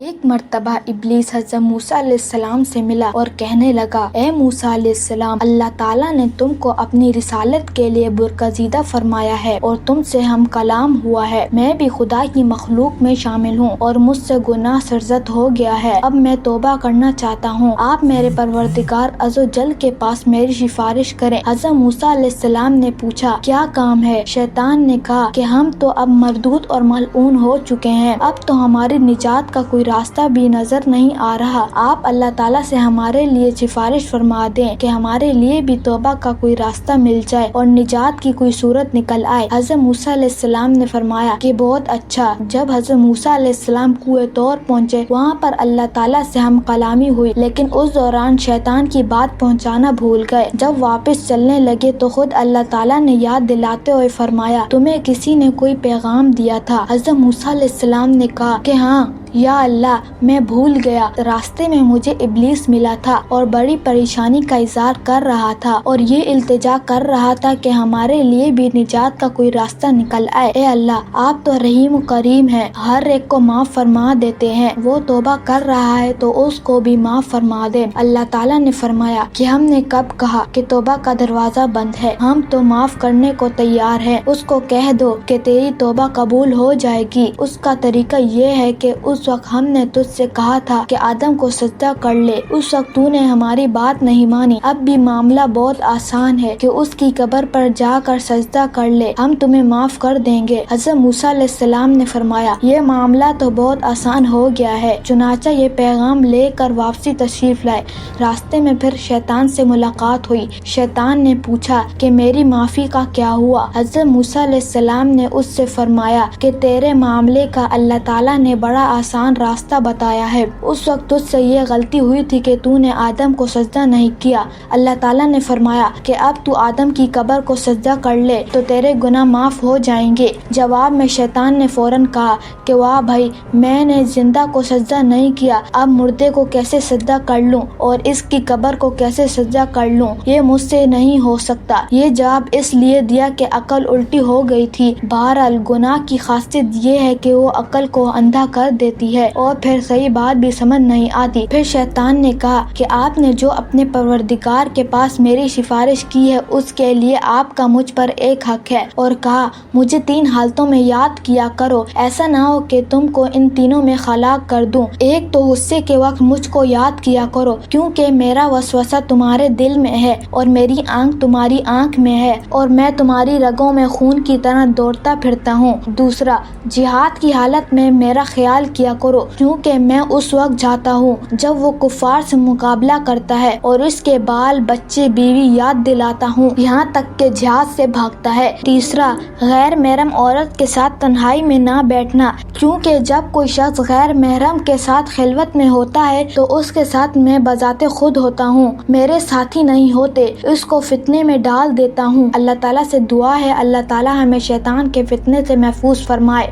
ایک مرتبہ ابلیس حضرت موسیٰ علیہ السلام سے ملا اور کہنے لگا، اے موسیٰ علیہ السلام، اللہ تعالیٰ نے تم کو اپنی رسالت کے لیے برگزیدہ فرمایا ہے اور تم سے ہم کلام ہوا ہے۔ میں بھی خدا کی مخلوق میں شامل ہوں اور مجھ سے گناہ سرزد ہو گیا ہے۔ اب میں توبہ کرنا چاہتا ہوں۔ آپ میرے پروردگار عز و جل کے پاس میری سفارش کریں۔ حضرت موسیٰ علیہ السلام نے پوچھا، کیا کام ہے؟ شیطان نے کہا کہ ہم تو اب مردود اور ملعون ہو چکے ہیں، اب تو ہماری نجات کا کوئی راستہ بھی نظر نہیں آ رہا۔ آپ اللہ تعالیٰ سے ہمارے لیے سفارش فرما دیں کہ ہمارے لیے بھی توبہ کا کوئی راستہ مل جائے اور نجات کی کوئی صورت نکل آئے۔ حضرت موسیٰ علیہ السلام نے فرمایا کہ بہت اچھا۔ جب حضرت موسیٰ علیہ السلام کوہ طور پہنچے، وہاں پر اللہ تعالیٰ سے ہم کلامی ہوئی، لیکن اس دوران شیطان کی بات پہنچانا بھول گئے۔ جب واپس چلنے لگے تو خود اللہ تعالیٰ نے یاد دلاتے ہوئے فرمایا، تمہیں کسی نے کوئی پیغام دیا تھا؟ حضرت موسیٰ علیہ السلام نے کہا کہ ہاں یا اللہ، میں بھول گیا۔ راستے میں مجھے ابلیس ملا تھا اور بڑی پریشانی کا اظہار کر رہا تھا اور یہ التجا کر رہا تھا کہ ہمارے لیے بھی نجات کا کوئی راستہ نکل آئے۔ اے اللہ، آپ تو رحیم و کریم ہیں، ہر ایک کو معاف فرما دیتے ہیں۔ وہ توبہ کر رہا ہے تو اس کو بھی معاف فرما دے۔ اللہ تعالیٰ نے فرمایا کہ ہم نے کب کہا کہ توبہ کا دروازہ بند ہے؟ ہم تو معاف کرنے کو تیار ہیں۔ اس کو کہہ دو کہ تیری توبہ قبول ہو جائے گی۔ اس کا طریقہ یہ ہے کہ اس وقت ہم نے تجھ سے کہا تھا کہ آدم کو سجدہ کر لے، اس وقت تو نے ہماری بات نہیں مانی۔ اب بھی معاملہ بہت آسان ہے کہ اس کی قبر پر جا کر سجدہ کر لے، ہم تمہیں معاف کر دیں گے۔ حضرت موسیٰ علیہ السلام نے فرمایا، یہ معاملہ تو بہت آسان ہو گیا ہے۔ چنانچہ یہ پیغام لے کر واپسی تشریف لائے۔ راستے میں پھر شیطان سے ملاقات ہوئی۔ شیطان نے پوچھا کہ میری معافی کا کیا ہوا؟ حضرت موسیٰ علیہ السلام نے اس سے فرمایا کہ تیرے معاملے کا اللہ تعالیٰ نے بڑا آسان راستہ بتایا ہے۔ اس وقت تجھ سے یہ غلطی ہوئی تھی کہ تو نے آدم کو سجدہ نہیں کیا۔ اللہ تعالیٰ نے فرمایا کہ اب تو آدم کی قبر کو سجدہ کر لے تو تیرے گناہ معاف ہو جائیں گے۔ جواب میں شیطان نے فوراً کہا کہ واہ بھائی، میں نے زندہ کو سجدہ نہیں کیا، اب مردے کو کیسے سجدہ کر لوں اور اس کی قبر کو کیسے سجدہ کر لوں؟ یہ مجھ سے نہیں ہو سکتا۔ یہ جواب اس لیے دیا کہ عقل الٹی ہو گئی تھی۔ بہرحال گناہ کی خاصیت یہ ہے کہ وہ عقل کو اندھا کر دیتی ہے اور پھر صحیح بات بھی سمجھ نہیں آتی۔ پھر شیطان نے کہا کہ آپ نے جو اپنے پروردگار کے پاس میری سفارش کی ہے اس کے لیے آپ کا مجھ پر ایک حق ہے، اور کہا مجھے 3 حالتوں میں یاد کیا کرو، ایسا نہ ہو کہ تم کو ان تینوں میں ہلاک کر دوں۔ ایک تو غصے کے وقت مجھ کو یاد کیا کرو، کیونکہ میرا وسوسہ تمہارے دل میں ہے اور میری آنکھ تمہاری آنکھ میں ہے اور میں تمہاری رگوں میں خون کی طرح دوڑتا پھرتا ہوں۔ دوسرا، جہاد کی حالت میں میرا خیال کیا کرو، کیونکہ میں اس وقت جاتا ہوں جب وہ کفار سے مقابلہ کرتا ہے اور اس کے بال بچے بیوی یاد دلاتا ہوں یہاں تک کہ جہاد سے بھاگتا ہے۔ تیسرا، غیر محرم عورت کے ساتھ تنہائی میں نہ بیٹھنا، کیونکہ جب کوئی شخص غیر محرم کے ساتھ خلوت میں ہوتا ہے تو اس کے ساتھ میں بذات خود ہوتا ہوں، میرے ساتھی نہیں ہوتے، اس کو فتنے میں ڈال دیتا ہوں۔ اللہ تعالیٰ سے دعا ہے اللہ تعالیٰ ہمیں شیطان کے فتنے سے محفوظ فرمائے۔